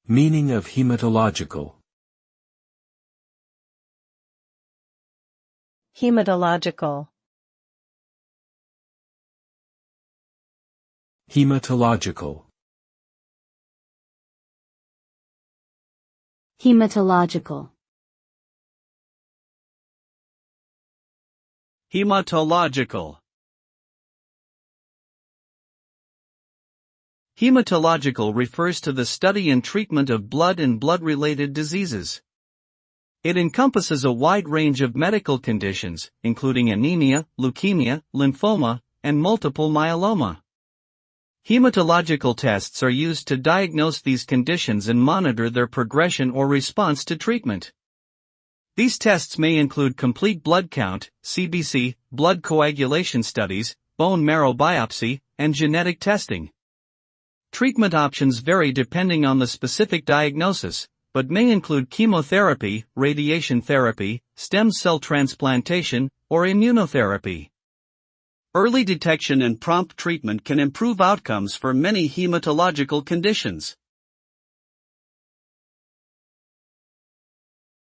Meaning of hematological. Hematological. Hematological. Hematological. Hematological. Hematological refers to the study and treatment of blood and blood-related diseases. It encompasses a wide range of medical conditions, including anemia, leukemia, lymphoma, and multiple myeloma. Hematological tests are used to diagnose these conditions and monitor their progression or response to treatment. These tests may include complete blood count, CBC, blood coagulation studies, bone marrow biopsy, and genetic testing. Treatment options vary depending on the specific diagnosis, but may include chemotherapy, radiation therapy, stem cell transplantation, or immunotherapy. Early detection and prompt treatment can improve outcomes for many hematological conditions.